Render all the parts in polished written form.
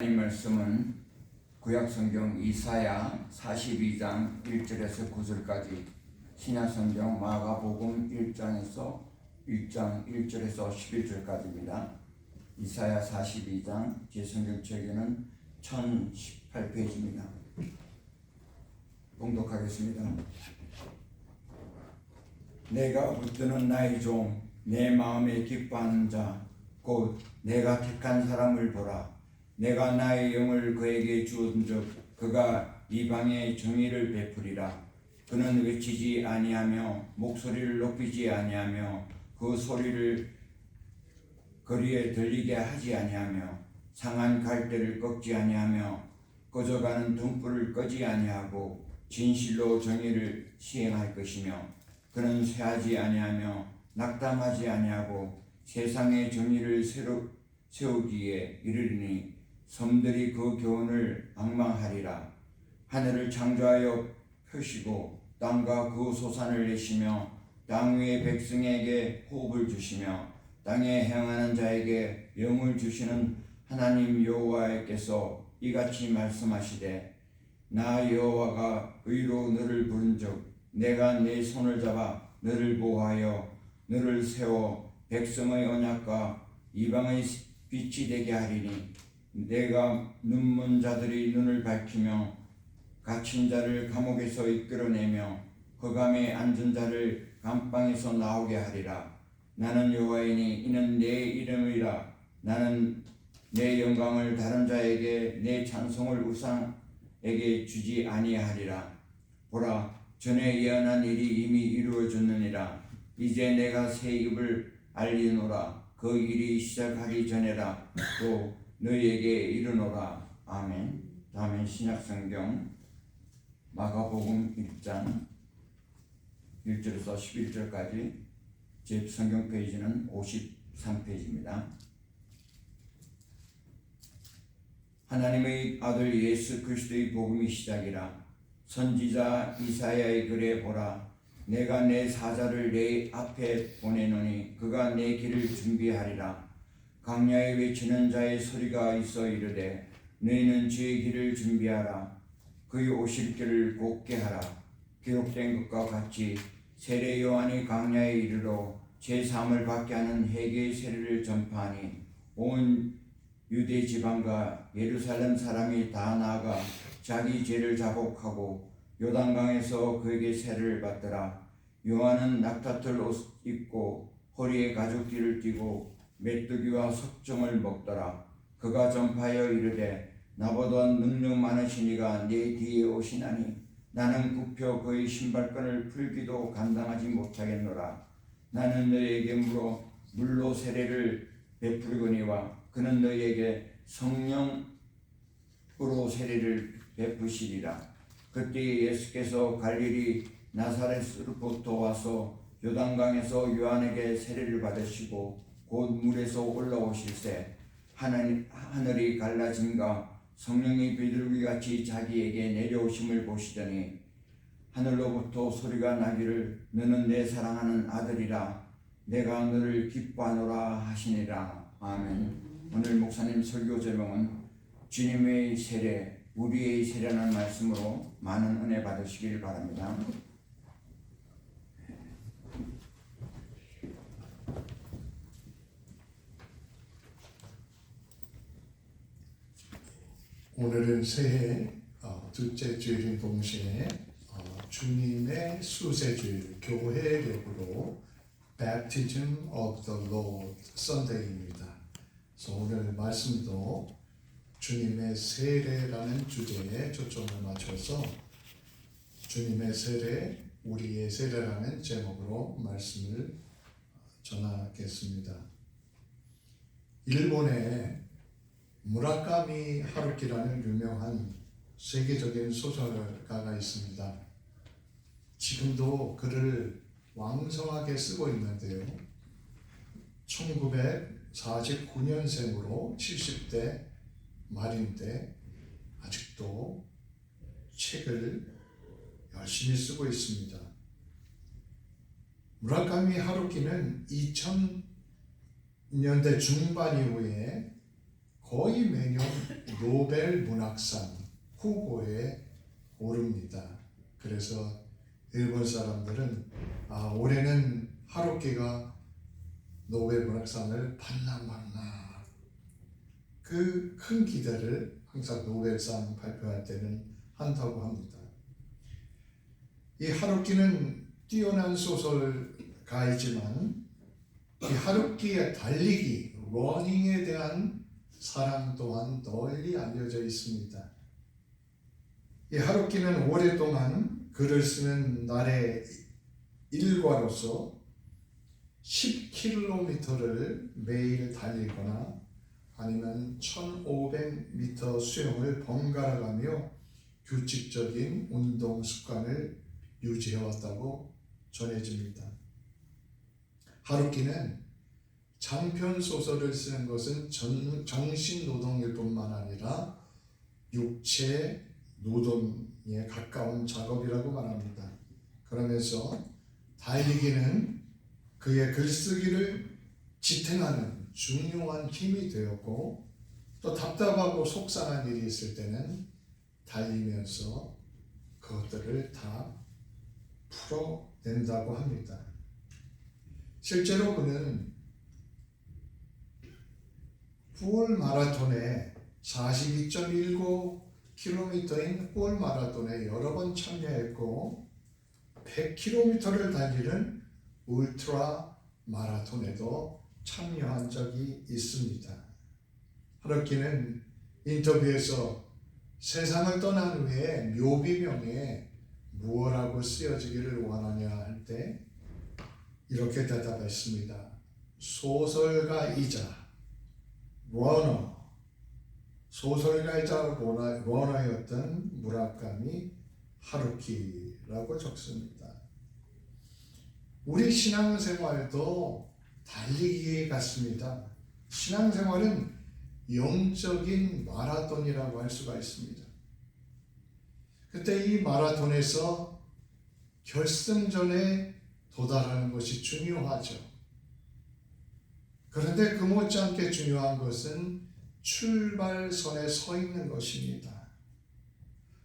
이 말씀은 구약성경 이사야 42장 1절에서 9절까지, 신약성경 마가복음 1장에서 1절에서 11절까지입니다. 이사야 42장, 제 성경책에는 1018페이지입니다. 봉독하겠습니다. 내가 붙드는 나의 종, 내 마음에 기뻐하는 자, 곧 내가 택한 사람을 보라. 내가 나의 영을 그에게 주은즉 그가 이방의 정의를 베푸리라. 그는 외치지 아니하며 목소리를 높이지 아니하며 그 소리를 거리에 들리게 하지 아니하며 상한 갈대를 꺾지 아니하며 꺼져가는 등불을 끄지 아니하고 진실로 정의를 시행할 것이며, 그는 쇠하지 아니하며 낙담하지 아니하고 세상의 정의를 세우기에 이르리니 섬들이 그 교훈을 앙망하리라. 하늘을 창조하여 펴시고 땅과 그 소산을 내시며 땅 위의 백성에게 호흡을 주시며 땅에 행하는 자에게 영을 주시는 하나님 여호와께서 이같이 말씀하시되, 나 여호와가 의로 너를 부른즉 내가 네 손을 잡아 너를 보호하여 너를 세워 백성의 언약과 이방의 빛이 되게 하리니, 내가 눈먼 자들이 눈을 밝히며 갇힌 자를 감옥에서 이끌어내며 흑암에 앉은 자를 감방에서 나오게 하리라. 나는 여호와이니 이는 내 이름이라. 나는 내 영광을 다른 자에게, 내 찬송을 우상에게 주지 아니하리라. 보라, 전에 예언한 일이 이미 이루어졌느니라. 이제 내가 새 입을 알리노라. 그 일이 시작하기 전에라. 또 너희에게 이르노라. 아멘. 다음엔 신약성경 마가복음 1장 1절에서 11절까지, 제 성경 페이지는 53페이지입니다. 하나님의 아들 예수 그리스도의 복음이 시작이라. 선지자 이사야의 글에 보라, 내가 내 사자를 내 앞에 보내노니 그가 내 길을 준비하리라. 광야에 외치는 자의 소리가 있어 이르되, 너희는 주의 길을 준비하라. 그의 오실 길을 곧게 하라. 기록된 것과 같이 세례 요한이 광야에 이르러 제3을 받게 하는 회개의 세례를 전파하니, 온 유대 지방과 예루살렘 사람이 다 나아가 자기 죄를 자복하고 요단강에서 그에게 세례를 받더라. 요한은 낙타털 옷 입고 허리에 가죽띠를 띠고 메뚜기와 석정을 먹더라. 그가 전파하여 이르되, 나보다 능력 많으신 이가 내 뒤에 오시나니 나는 굽혀 그의 신발끈을 풀기도 감당하지 못하겠노라. 나는 너희에게 물로 세례를 베풀거니와 그는 너희에게 성령으로 세례를 베푸시리라. 그때 예수께서 갈릴리 나사렛으로부터 와서 요단강에서 요한에게 세례를 받으시고 곧 물에서 올라오실새 하늘이 갈라짐과 성령이 비둘기같이 자기에게 내려오심을 보시더니, 하늘로부터 소리가 나기를, 너는 내 사랑하는 아들이라. 내가 너를 기뻐하노라 하시니라. 아멘. 오늘 목사님 설교 제목은 주님의 세례, 우리의 세례라는 말씀으로 많은 은혜 받으시길 바랍니다. 오늘은 새해 둘째 주일인 동시에 주님의 수세주일, 교회력으로 Baptism of the Lord Sunday입니다. 그래서 오늘 말씀도 주님의 세례라는 주제에 초점을 맞춰서 주님의 세례, 우리의 세례라는 제목으로 말씀을 전하겠습니다. 일본의 무라카미 하루키라는 유명한 세계적인 소설가가 있습니다. 지금도 글을 왕성하게 쓰고 있는데요. 1949년생으로 70대 말인데 아직도 책을 열심히 쓰고 있습니다. 무라카미 하루키는 2000년대 중반 이후에 거의 매년 노벨 문학상 후보에 오릅니다. 그래서 일본 사람들은 올해는 하루키가 노벨 문학상을 받나 말나 그 큰 기대를 항상 노벨상 발표할 때는 한다고 합니다. 이 하루키는 뛰어난 소설가이지만 이 하루키의 달리기, 러닝에 대한 사랑 또한 널리 알려져 있습니다. 이 하루키는 오랫동안 글을 쓰는 날의 일과로서 10km를 매일 달리거나 아니면 1500m 수영을 번갈아 가며 규칙적인 운동 습관을 유지해왔다고 전해집니다. 하루키는 장편 소설을 쓰는 것은 정신 노동일 뿐만 아니라 육체 노동에 가까운 작업이라고 말합니다. 그러면서 달리기는 그의 글쓰기를 지탱하는 중요한 힘이 되었고, 또 답답하고 속상한 일이 있을 때는 달리면서 그것들을 다 풀어낸다고 합니다. 실제로 그는 9월 마라톤에 42.19km인 9월 마라톤에 여러 번 참여했고 100km를 달리는 울트라 마라톤에도 참여한 적이 있습니다. 하루키는 인터뷰에서 세상을 떠난 후에 묘비명에 무엇라고 쓰여지기를 원하냐 할 때 이렇게 대답했습니다. 소설가이자 러너였던 무라카미 하루키라고 적습니다. 우리 신앙생활도 달리기 같습니다. 신앙생활은 영적인 마라톤이라고 할 수가 있습니다. 그때 이 마라톤에서 결승전에 도달하는 것이 중요하죠. 그런데 그 못지않게 중요한 것은 출발선에 서 있는 것입니다.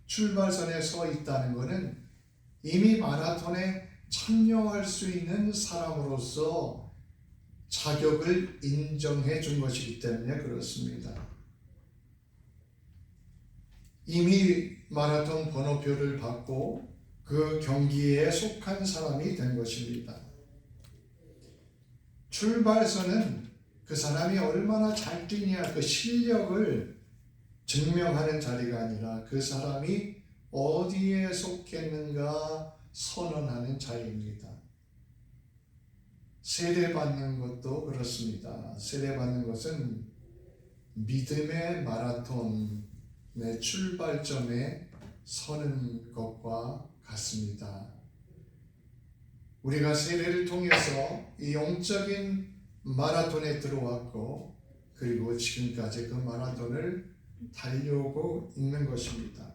출발선에 서 있다는 것은 이미 마라톤에 참여할 수 있는 사람으로서 자격을 인정해 준 것이기 때문에 그렇습니다. 이미 마라톤 번호표를 받고 그 경기에 속한 사람이 된 것입니다. 출발선은 그 사람이 얼마나 잘 뛰냐 그 실력을 증명하는 자리가 아니라 그 사람이 어디에 속했는가 선언하는 자리입니다. 세례받는 것도 그렇습니다. 세례받는 것은 믿음의 마라톤의 출발점에 서는 것과 같습니다. 우리가 세례를 통해서 이 영적인 마라톤에 들어왔고 그리고 지금까지 그 마라톤을 달려오고 있는 것입니다.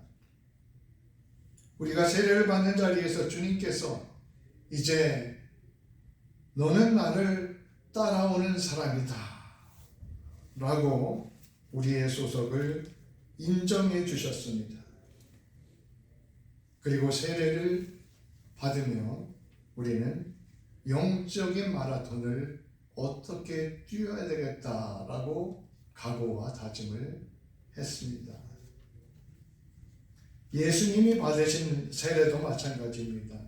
우리가 세례를 받는 자리에서 주님께서 이제 너는 나를 따라오는 사람이다 라고 우리의 소속을 인정해 주셨습니다. 그리고 세례를 받으며 우리는 영적인 마라톤을 어떻게 뛰어야 되겠다라고 각오와 다짐을 했습니다. 예수님이 받으신 세례도 마찬가지입니다.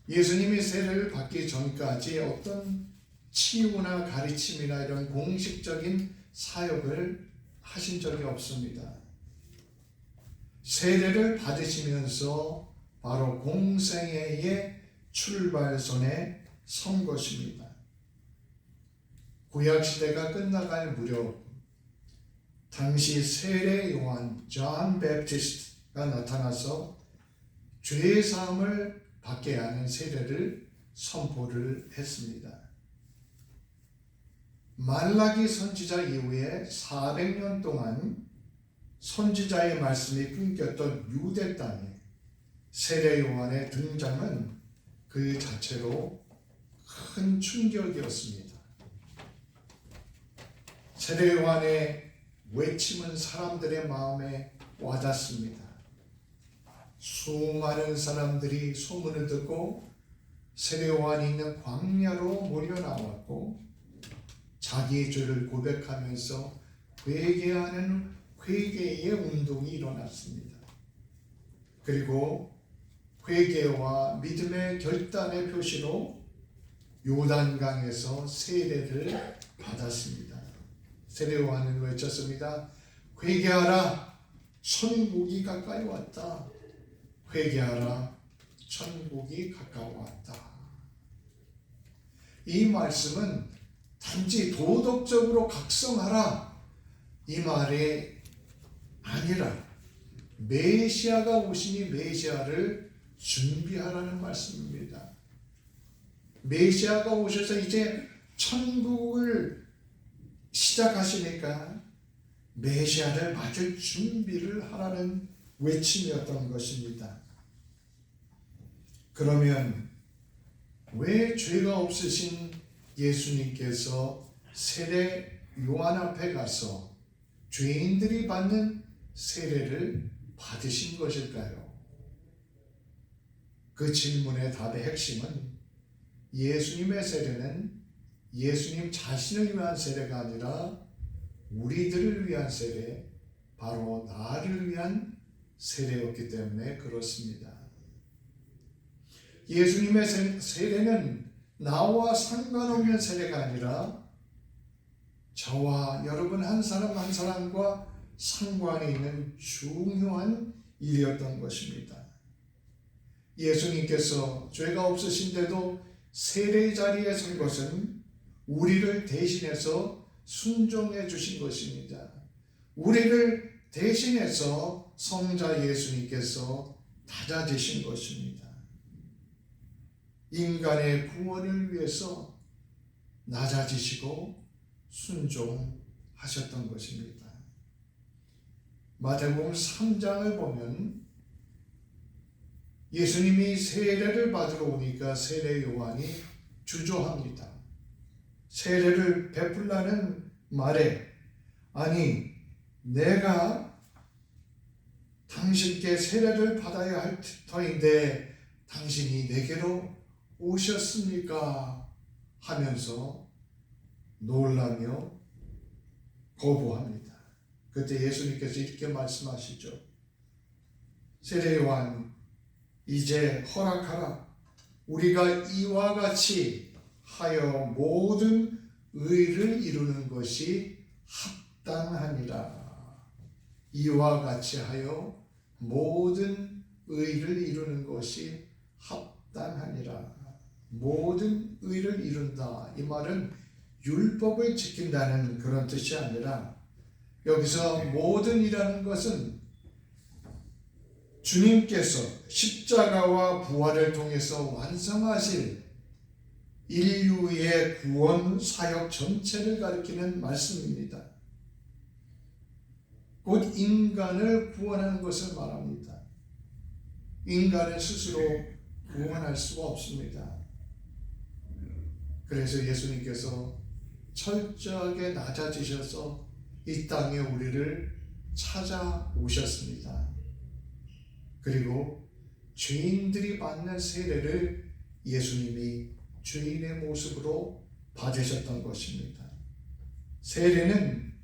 예수님이 세례를 받기 전까지 어떤 치유나 가르침이나 이런 공식적인 사역을 하신 적이 없습니다. 세례를 받으시면서 바로 공생애의 출발선에 선 것입니다. 구약시대가 끝나갈 무렵 당시 세례 요한 존 베프티스트가 나타나서 죄 사함을 받게 하는 세례를 선포를 했습니다. 말라기 선지자 이후에 400년 동안 선지자의 말씀이 끊겼던 유대 땅에 세례 요한의 등장은 그 자체로 큰 충격이었습니다. 세례 요한의 외침은 사람들의 마음에 와닿습니다. 수많은 사람들이 소문을 듣고 세례 요한이 있는 광야로 몰려 나왔고 자기의 죄를 고백하면서 회개하는 회개의 운동이 일어났습니다. 그리고 회개와 믿음의 결단의 표시로 요단강에서 세례를 받았습니다. 세례 요한은 외쳤습니다. 회개하라, 천국이 가까이 왔다. 회개하라, 천국이 가까웠다. 이 말씀은 단지 도덕적으로 각성하라 이 말이 아니라 메시아가 오시니 메시아를 준비하라는 말씀입니다. 메시아가 오셔서 이제 천국을 시작하시니까 메시아를 맞을 준비를 하라는 외침이었던 것입니다. 그러면 왜 죄가 없으신 예수님께서 세례 요한 앞에 가서 죄인들이 받는 세례를 받으신 것일까요? 그 질문의 답의 핵심은 예수님의 세례는 예수님 자신을 위한 세례가 아니라 우리들을 위한 세례, 바로 나를 위한 세례였기 때문에 그렇습니다. 예수님의 세례는 나와 상관없는 세례가 아니라 저와 여러분 한 사람 한 사람과 상관이 있는 중요한 일이었던 것입니다. 예수님께서 죄가 없으신데도 세례 자리에 선 것은 우리를 대신해서 순종해 주신 것입니다. 우리를 대신해서 성자 예수님께서 다잡으신 것입니다. 인간의 구원을 위해서 낮아지시고 순종하셨던 것입니다. 마태복음 3장을 보면 예수님이 세례를 받으러 오니까 세례 요한이 주저합니다. 세례를 베풀라는 말에 아니 내가 당신께 세례를 받아야 할 터인데 당신이 내게로 오셨습니까? 하면서 놀라며 거부합니다. 그때 예수님께서 이렇게 말씀하시죠. 세례 요한 이제 허락하라. 우리가 이와 같이 하여 모든 의를 이루는 것이 합당하니라. 이와 같이 하여 모든 의를 이루는 것이 합당하니라. 모든 의를 이룬다. 이 말은 율법을 지킨다는 그런 뜻이 아니라 여기서 모든이라는 것은 주님께서 십자가와 부활을 통해서 완성하실 인류의 구원 사역 전체를 가리키는 말씀입니다. 곧 인간을 구원하는 것을 말합니다. 인간을 스스로 구원할 수가 없습니다. 그래서 예수님께서 철저하게 낮아지셔서 이 땅에 우리를 찾아오셨습니다. 그리고 죄인들이 받는 세례를 예수님이 죄인의 모습으로 받으셨던 것입니다. 세례는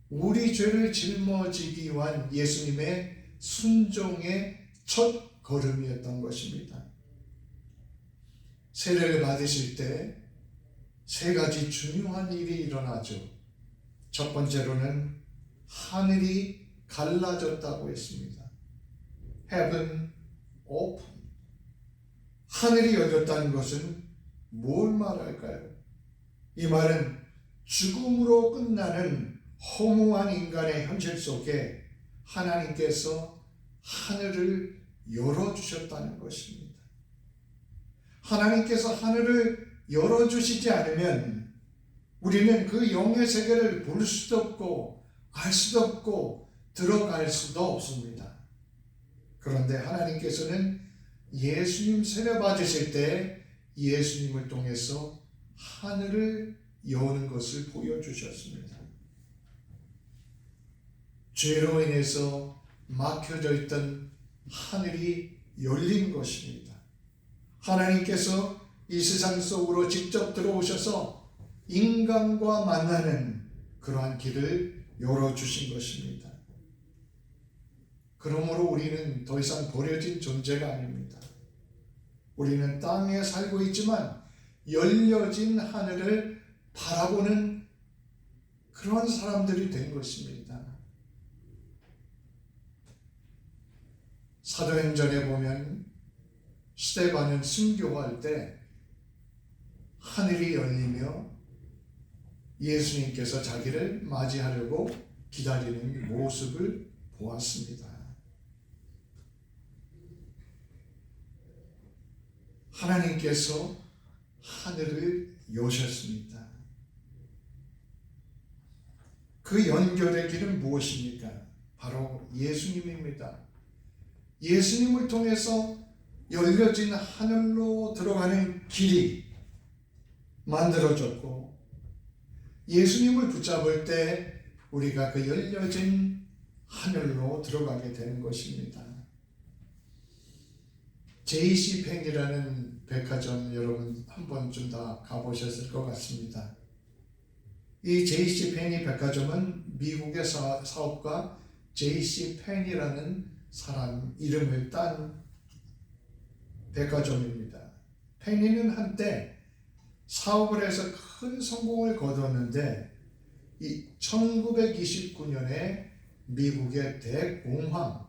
우리 죄를 짊어지기 위한 예수님의 순종의 첫 걸음이었던 것입니다. 세례를 받으실 때 세 가지 중요한 일이 일어나죠. 첫 번째로는 하늘이 갈라졌다고 했습니다. Heaven open. 하늘이 열렸다는 것은 뭘 말할까요? 이 말은 죽음으로 끝나는 허무한 인간의 현실 속에 하나님께서 하늘을 열어주셨다는 것입니다. 하나님께서 하늘을 열어주시지 않으면 우리는 그 영의 세계를 볼 수도 없고 알 수도 없고 들어갈 수도 없습니다. 그런데 하나님께서는 예수님 세례 받으실 때 예수님을 통해서 하늘을 여는 것을 보여주셨습니다. 죄로 인해서 막혀져 있던 하늘이 열린 것입니다. 하나님께서 이 세상 속으로 직접 들어오셔서 인간과 만나는 그러한 길을 열어주신 것입니다. 그러므로 우리는 더 이상 버려진 존재가 아닙니다. 우리는 땅에 살고 있지만 열려진 하늘을 바라보는 그런 사람들이 된 것입니다. 사도행전에 보면 스데반은 순교할 때 하늘이 열리며 예수님께서 자기를 맞이하려고 기다리는 모습을 보았습니다. 하나님께서 하늘을 여셨습니다. 그 연결의 길은 무엇입니까? 바로 예수님입니다. 예수님을 통해서 열려진 하늘로 들어가는 길이 만들어졌고, 예수님을 붙잡을 때 우리가 그 열려진 하늘로 들어가게 되는 것입니다. JCPenney라는 백화점 여러분 한 번쯤 다 가보셨을 것 같습니다. 이 JCPenney 백화점은 미국의 사업가 JCPenney라는 사람 이름을 딴 백화점입니다. 페니는 한때 사업을 해서 큰 성공을 거뒀는데 이 1929년에 미국의 대공황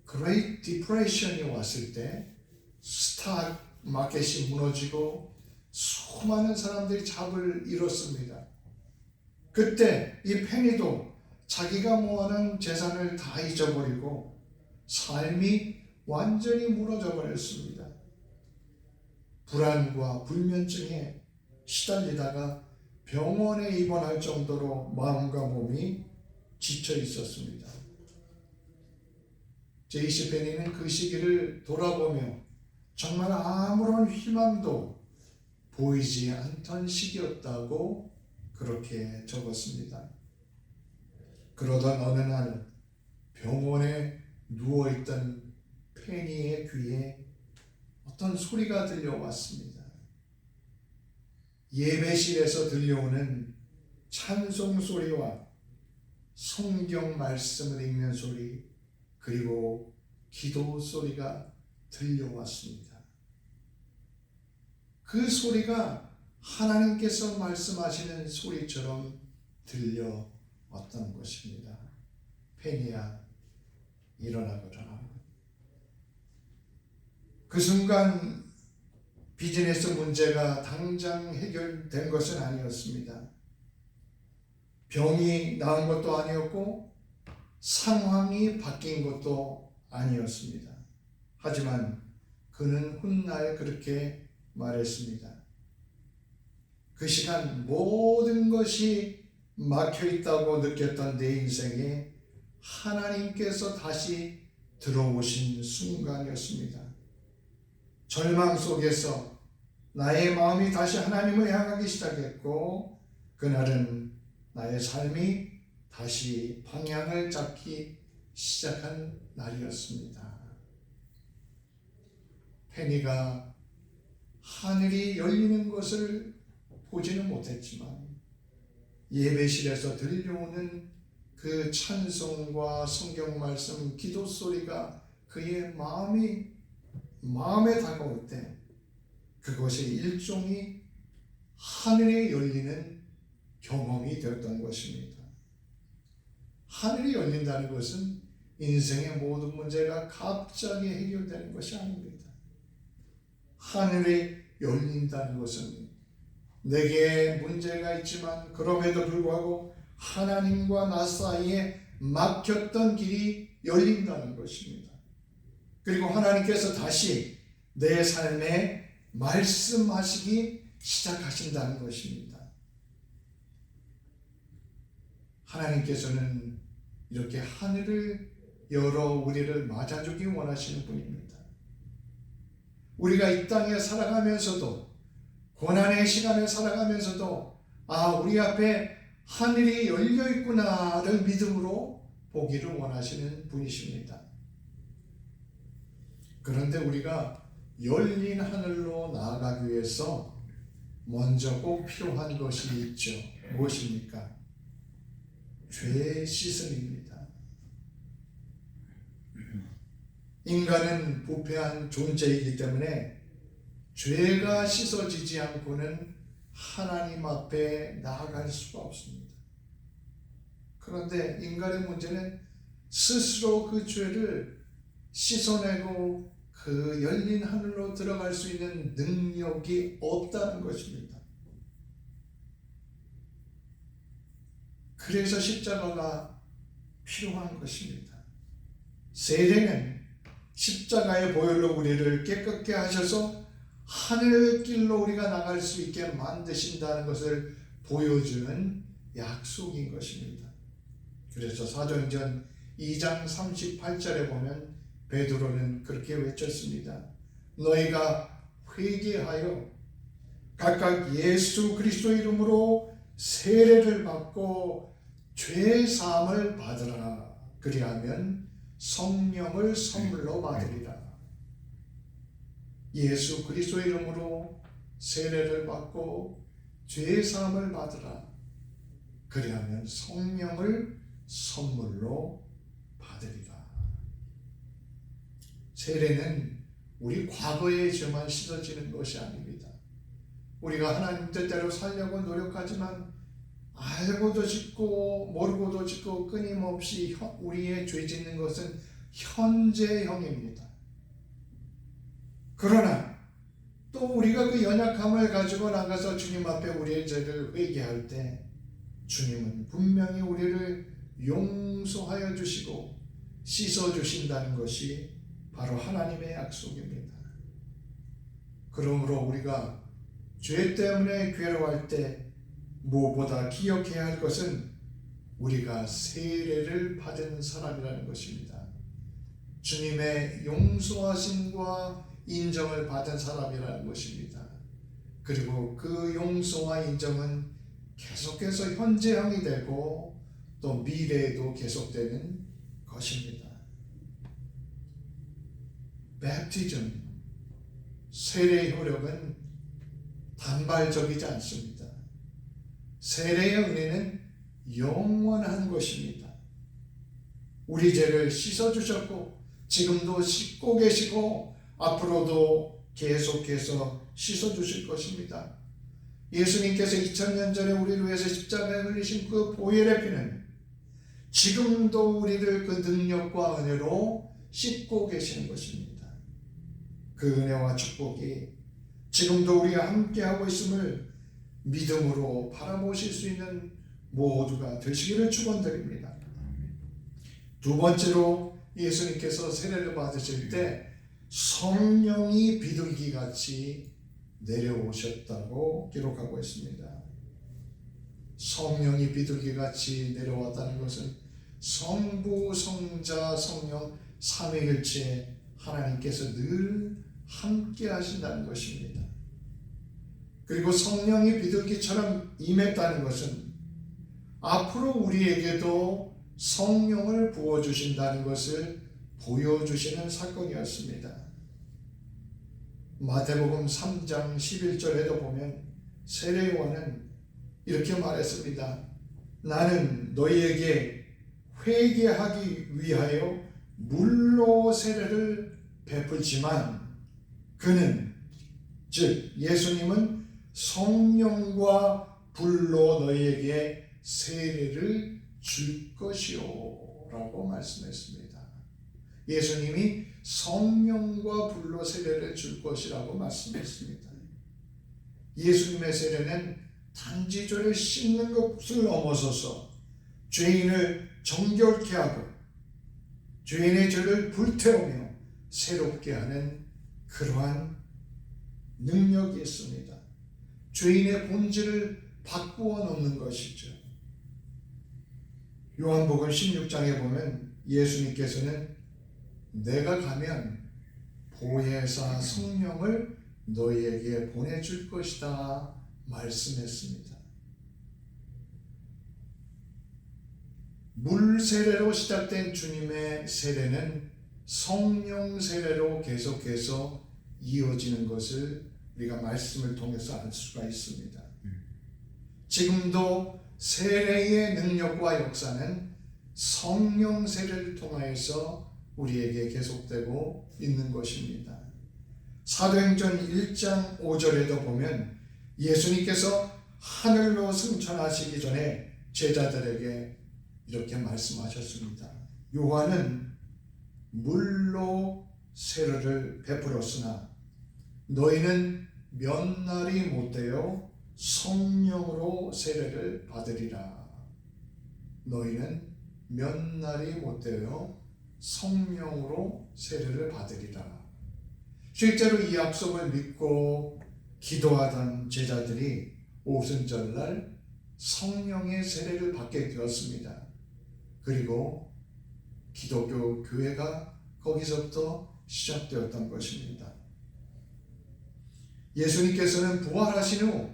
그레이트 디프레션이 왔을 때 스탁 마켓이 무너지고 수많은 사람들이 잡을 잃었습니다. 그때 이 페니도 자기가 모아놓은 재산을 다 잊어버리고 삶이 완전히 무너져 버렸습니다. 불안과 불면증에 시달리다가 병원에 입원할 정도로 마음과 몸이 지쳐 있었습니다. JCPenney는 그 시기를 돌아보며 정말 아무런 희망도 보이지 않던 시기였다고 그렇게 적었습니다. 그러던 어느 날 병원에 누워있던 페니의 귀에 어떤 소리가 들려왔습니다. 예배실에서 들려오는 찬송 소리와 성경 말씀을 읽는 소리, 그리고 기도 소리가 들려왔습니다. 그 소리가 하나님께서 말씀하시는 소리처럼 들려왔던 것입니다. 페니야, 일어나거라. 그 순간 비즈니스 문제가 당장 해결된 것은 아니었습니다. 병이 나은 것도 아니었고 상황이 바뀐 것도 아니었습니다. 하지만 그는 훗날 그렇게 말했습니다. 그 시간 모든 것이 막혀있다고 느꼈던 내 인생에 하나님께서 다시 들어오신 순간이었습니다. 절망 속에서 나의 마음이 다시 하나님을 향하기 시작했고, 그날은 나의 삶이 다시 방향을 잡기 시작한 날이었습니다. 페니가 하늘이 열리는 것을 보지는 못했지만 예배실에서 들려오는 그 찬송과 성경 말씀, 기도 소리가 그의 마음에 다가올 때 그것이 일종의 하늘에 열리는 경험이 되었던 것입니다. 하늘이 열린다는 것은 인생의 모든 문제가 갑자기 해결되는 것이 아닙니다. 하늘이 열린다는 것은 내게 문제가 있지만 그럼에도 불구하고 하나님과 나 사이에 막혔던 길이 열린다는 것입니다. 그리고 하나님께서 다시 내 삶에 말씀하시기 시작하신다는 것입니다. 하나님께서는 이렇게 하늘을 열어 우리를 맞아주기 원하시는 분입니다. 우리가 이 땅에 살아가면서도, 고난의 시간을 살아가면서도 우리 앞에 하늘이 열려 있구나를 믿음으로 보기를 원하시는 분이십니다. 그런데 우리가 열린 하늘로 나아가기 위해서 먼저 꼭 필요한 것이 있죠. 무엇입니까? 죄 씻음입니다. 인간은 부패한 존재이기 때문에 죄가 씻어지지 않고는 하나님 앞에 나아갈 수가 없습니다. 그런데 인간의 문제는 스스로 그 죄를 씻어내고 그 열린 하늘로 들어갈 수 있는 능력이 없다는 것입니다. 그래서 십자가가 필요한 것입니다. 세례는 십자가의 보혈로 우리를 깨끗게 하셔서 하늘길로 우리가 나갈 수 있게 만드신다는 것을 보여주는 약속인 것입니다. 그래서 사도행전 2장 38절에 보면 베드로는 그렇게 외쳤습니다. 너희가 회개하여 각각 예수 그리스도 이름으로 세례를 받고 죄 사함을 받으라. 그리하면 성령을 선물로 받으리라. 예수 그리스도 이름으로 세례를 받고 죄 사함을 받으라. 그리하면 성령을 선물로 받으리라. 세례는 우리 과거의 죄만 씻어지는 것이 아닙니다. 우리가 하나님 뜻대로 살려고 노력하지만 알고도 짓고 모르고도 짓고 끊임없이 우리의 죄 짓는 것은 현재형입니다. 그러나 또 우리가 그 연약함을 가지고 나가서 주님 앞에 우리의 죄를 회개할 때 주님은 분명히 우리를 용서하여 주시고 씻어 주신다는 것이 바로 하나님의 약속입니다. 그러므로 우리가 죄 때문에 괴로워할 때 무엇보다 기억해야 할 것은 우리가 세례를 받은 사람이라는 것입니다. 주님의 용서하심과 인정을 받은 사람이라는 것입니다. 그리고 그 용서와 인정은 계속해서 현재형이 되고 또 미래에도 계속되는 것입니다. 베프티즘, 세례의 효력은 단발적이지 않습니다. 세례의 은혜는 영원한 것입니다. 우리 죄를 씻어주셨고 지금도 씻고 계시고 앞으로도 계속해서 씻어주실 것입니다. 예수님께서 2000년 전에 우리를 위해서 십자가에 흘리신 그 보혈의 피는 지금도 우리를 그 능력과 은혜로 씻고 계시는 것입니다. 그 은혜와 축복이 지금도 우리가 함께하고 있음을 믿음으로 바라보실 수 있는 모두가 되시기를 축원드립니다. 두 번째로 예수님께서 세례를 받으실 때 성령이 비둘기같이 내려오셨다고 기록하고 있습니다. 성령이 비둘기같이 내려왔다는 것은 성부, 성자, 성령 삼위일체 하나님께서 늘 함께 하신다는 것입니다. 그리고 성령이 비둘기처럼 임했다는 것은 앞으로 우리에게도 성령을 부어주신다는 것을 보여주시는 사건이었습니다. 마태복음 3장 11절에도 보면 세례요한은 이렇게 말했습니다. 나는 너희에게 회개하기 위하여 물로 세례를 베풀지만 그는 즉 예수님은 성령과 불로 너희에게 세례를 줄 것이요 라고 말씀했습니다. 예수님이 성령과 불로 세례를 줄 것이라고 말씀했습니다. 예수님의 세례는 단지 죄를 씻는 것을 넘어서서 죄인을 정결케 하고 죄인의 죄를 불태우며 새롭게 하는 그러한 능력이 있습니다. 죄인의 본질을 바꾸어 놓는 것이죠. 요한복음 16장에 보면 예수님께서는 내가 가면 보혜사 성령을 너희에게 보내줄 것이다 말씀했습니다. 물 세례로 시작된 주님의 세례는 성령 세례로 계속해서 이어지는 것을 우리가 말씀을 통해서 알 수가 있습니다. 지금도 세례의 능력과 역사는 성령 세례를 통하여서 우리에게 계속되고 있는 것입니다. 사도행전 1장 5절에도 보면 예수님께서 하늘로 승천하시기 전에 제자들에게 이렇게 말씀하셨습니다. 요한은 물로 세례를 베풀었으나 너희는 몇 날이 못되어 성령으로 세례를 받으리라. 너희는 몇 날이 못되어 성령으로 세례를 받으리라. 실제로 이 약속을 믿고 기도하던 제자들이 오순절날 성령의 세례를 받게 되었습니다. 그리고 기독교 교회가 거기서부터 시작되었던 것입니다. 예수님께서는 부활하신 후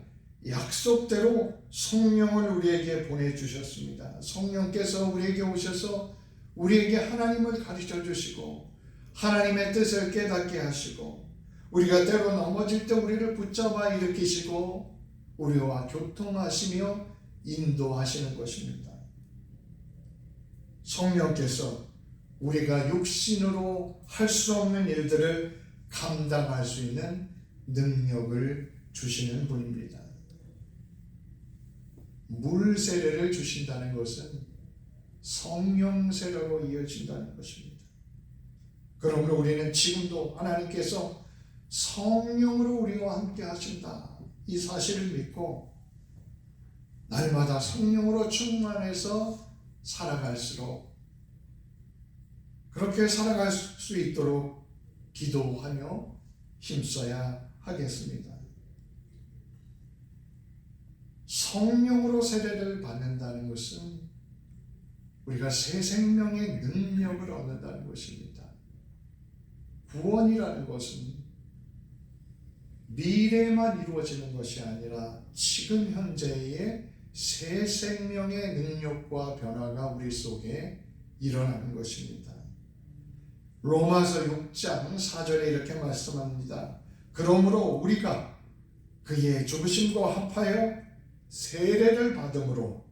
약속대로 성령을 우리에게 보내주셨습니다. 성령께서 우리에게 오셔서 우리에게 하나님을 가르쳐 주시고 하나님의 뜻을 깨닫게 하시고 우리가 때로 넘어질 때 우리를 붙잡아 일으키시고 우리와 교통하시며 인도하시는 것입니다. 성령께서 우리가 육신으로 할 수 없는 일들을 감당할 수 있는 능력을 주시는 분입니다. 물 세례를 주신다는 것은 성령 세례로 이어진다는 것입니다. 그러므로 우리는 지금도 하나님께서 성령으로 우리와 함께 하신다, 이 사실을 믿고 날마다 성령으로 충만해서 살아갈수록 그렇게 살아갈 수 있도록 기도하며 힘써야 하겠습니다. 성령으로 세례를 받는다는 것은 우리가 새 생명의 능력을 얻는다는 것입니다. 구원이라는 것은 미래에만 이루어지는 것이 아니라 지금 현재의 새 생명의 능력과 변화가 우리 속에 일어나는 것입니다. 로마서 6장 4절에 이렇게 말씀합니다. 그러므로 우리가 그의 죽으심과 합하여 세례를 받음으로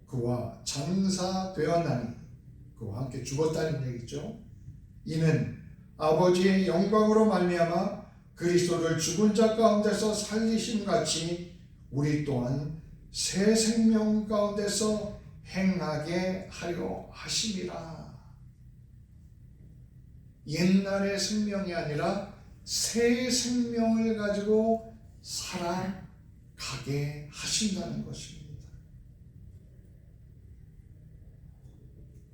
그와 장사되었나니, 그와 함께 죽었다는 얘기죠. 이는 아버지의 영광으로 말미암아 그리스도를 죽은 자 가운데서 살리심 같이 우리 또한 새 생명 가운데서 행하게 하려 하심이라. 옛날의 생명이 아니라 새 생명을 가지고 살아가게 하신다는 것입니다.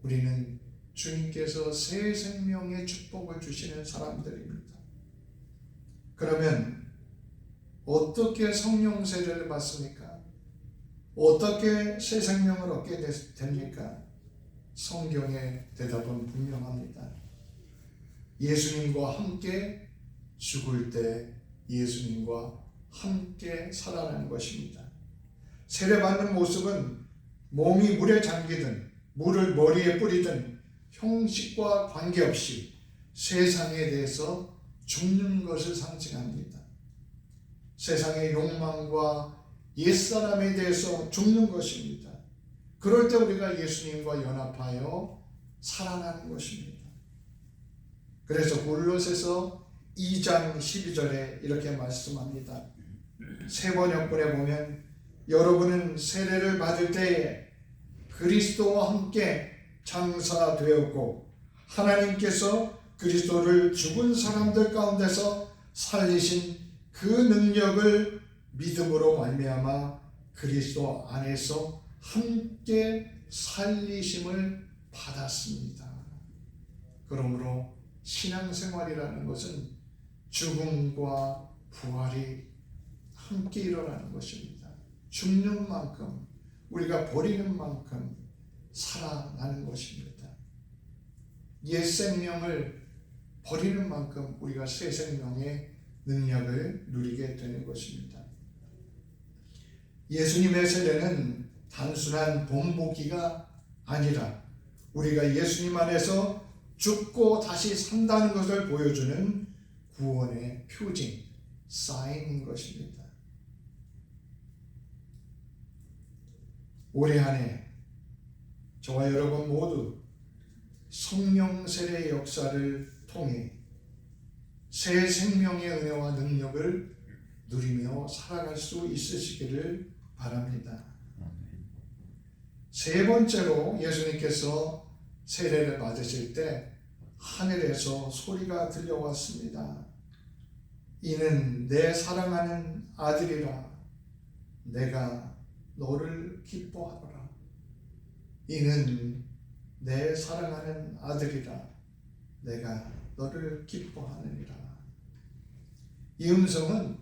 우리는 주님께서 새 생명의 축복을 주시는 사람들입니다. 그러면 어떻게 성령 세례를 받습니까? 어떻게 새 생명을 얻게 됩니까? 성경의 대답은 분명합니다. 예수님과 함께 죽을 때 예수님과 함께 살아나는 것입니다. 세례받는 모습은 몸이 물에 잠기든 물을 머리에 뿌리든 형식과 관계없이 세상에 대해서 죽는 것을 상징합니다. 세상의 욕망과 옛사람에 대해서 죽는 것입니다. 그럴 때 우리가 예수님과 연합하여 살아나는 것입니다. 그래서 골로새서 2장 12절에 이렇게 말씀합니다. 세 번역본에 보면 여러분은 세례를 받을 때에 그리스도와 함께 장사되었고 하나님께서 그리스도를 죽은 사람들 가운데서 살리신 그 능력을 믿음으로 말미암아 그리스도 안에서 함께 살리심을 받았습니다. 그러므로 신앙생활이라는 것은 죽음과 부활이 함께 일어나는 것입니다. 죽는 만큼 우리가 버리는 만큼 살아나는 것입니다. 옛 생명을 버리는 만큼 우리가 새 생명의 능력을 누리게 되는 것입니다. 예수님의 세례는 단순한 본보기가 아니라 우리가 예수님 안에서 죽고 다시 산다는 것을 보여주는 구원의 표징, 사인인 것입니다. 올해 한 해 저와 여러분 모두 성령 세례의 역사를 통해 새 생명의 은혜와 능력을 누리며 살아갈 수 있으시기를 바랍니다. 세 번째로 예수님께서 세례를 받으실 때 하늘에서 소리가 들려왔습니다. 이는 내 사랑하는 아들이라 내가 너를 기뻐하노라. 이는 내 사랑하는 아들이라 내가 너를 기뻐하느니라. 이 음성은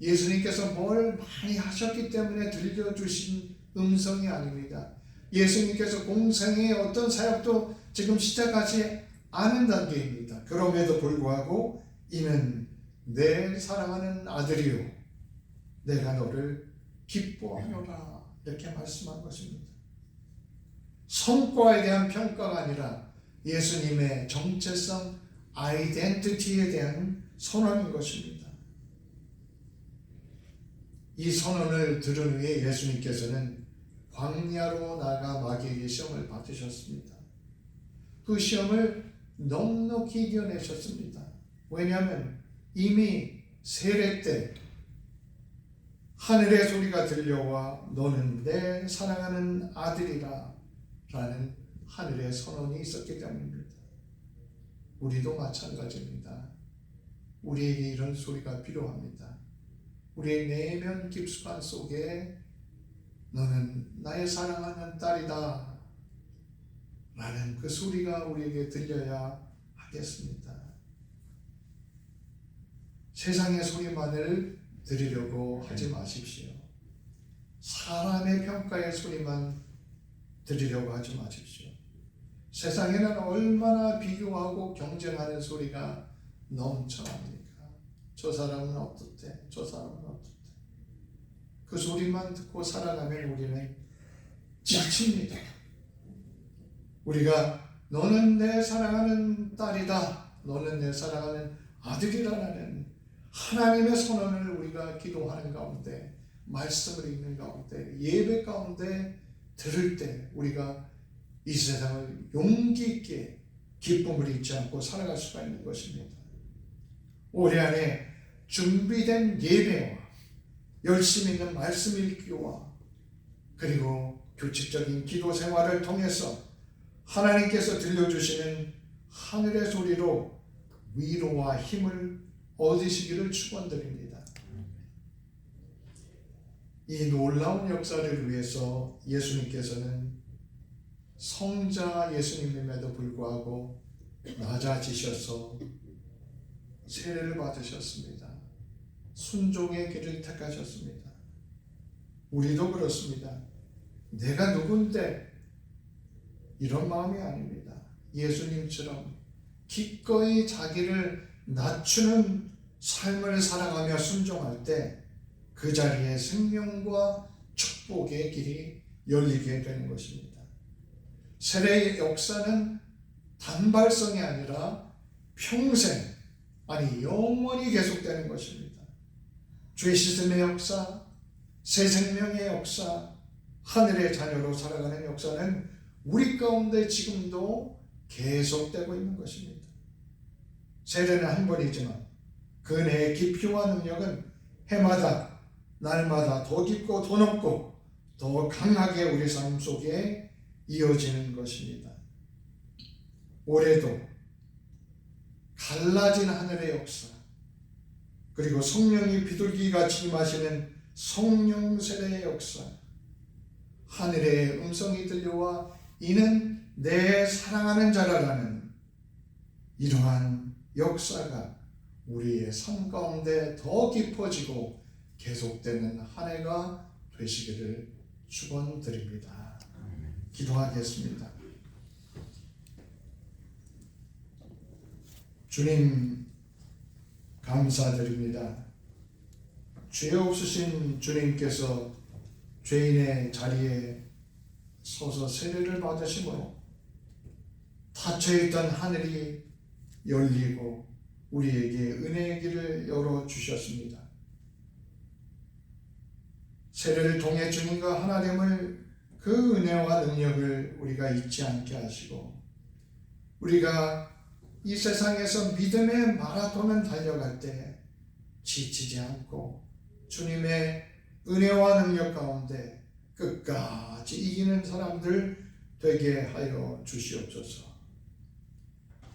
예수님께서 뭘 많이 하셨기 때문에 들려주신 음성이 아닙니다. 예수님께서 공생의 어떤 사역도 지금 시작하지 않은 단계입니다. 그럼에도 불구하고 이는 내 사랑하는 아들이요 내가 너를 기뻐하노라 이렇게 말씀한 것입니다. 성과에 대한 평가가 아니라 예수님의 정체성, 아이덴티티에 대한 선언인 것입니다. 이 선언을 들은 후에 예수님께서는 광야로 나가 마귀에게 시험을 받으셨습니다. 그 시험을 넉넉히 이겨내셨습니다. 왜냐하면 이미 세례 때 하늘의 소리가 들려와 너는 내 사랑하는 아들이라 라는 하늘의 선언이 있었기 때문입니다. 우리도 마찬가지입니다. 우리에게 이런 소리가 필요합니다. 우리의 내면 깊숙한 속에 너는 나의 사랑하는 딸이다 라는 그 소리가 우리에게 들려야 하겠습니다. 세상의 소리만을 들으려고 하지 마십시오. 사람의 평가의 소리만 들으려고 하지 마십시오. 세상에는 얼마나 비교하고 경쟁하는 소리가 넘쳐납니까? 저 사람은 어떻대? 저 사람은 어떻대? 그 소리만 듣고 살아가면 우리는 지칩니다. 우리가 너는 내 사랑하는 딸이다, 너는 내 사랑하는 아들이라는 하나님의 선언을 우리가 기도하는 가운데, 말씀을 읽는 가운데, 예배 가운데 들을 때 우리가 이 세상을 용기 있게 기쁨을 잊지 않고 살아갈 수가 있는 것입니다. 올해 안에 준비된 예배와 열심히 있는 말씀 읽기와 그리고 규칙적인 기도 생활을 통해서 하나님께서 들려주시는 하늘의 소리로 위로와 힘을 얻으시기를 축원드립니다. 이 놀라운 역사를 위해서 예수님께서는 성자 예수님임에도 불구하고 낮아지셔서 세례를 받으셨습니다. 순종의 길을 택하셨습니다. 우리도 그렇습니다. 내가 누군데 이런 마음이 아닙니다. 예수님처럼 기꺼이 자기를 낮추는 삶을 살아가며 순종할 때 그 자리에 생명과 축복의 길이 열리게 되는 것입니다. 세례의 역사는 단발성이 아니라 평생, 아니 영원히 계속되는 것입니다. 죄 씻음의 역사, 새 생명의 역사, 하늘의 자녀로 살아가는 역사는 우리 가운데 지금도 계속되고 있는 것입니다. 세례는 한 번이지만 그 은혜의 깊이와 능력은 해마다 날마다 더 깊고 더 높고 더 강하게 우리 삶 속에 이어지는 것입니다. 올해도 갈라진 하늘의 역사, 그리고 성령이 비둘기같이 임하시는 성령 세례의 역사, 하늘의 음성이 들려와 이는 내 사랑하는 자라라는 이러한 역사가 우리의 삶 가운데 더 깊어지고 계속되는 한 해가 되시기를 축원드립니다. 기도하겠습니다. 주님 감사드립니다. 죄 없으신 주님께서 죄인의 자리에 서서 세례를 받으심으로 닫혀있던 하늘이 열리고 우리에게 은혜의 길을 열어주셨습니다. 세례를 통해 주님과 하나됨을 그 은혜와 능력을 우리가 잊지 않게 하시고 우리가 이 세상에서 믿음의 마라톤을 달려갈 때 지치지 않고 주님의 은혜와 능력 가운데 끝까지 이기는 사람들 되게 하여 주시옵소서.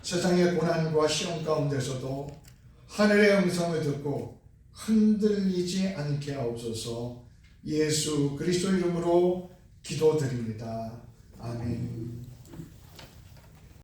세상의 고난과 시험 가운데서도 하늘의 음성을 듣고 흔들리지 않게 하옵소서. 예수 그리스도 이름으로 기도드립니다. 아멘.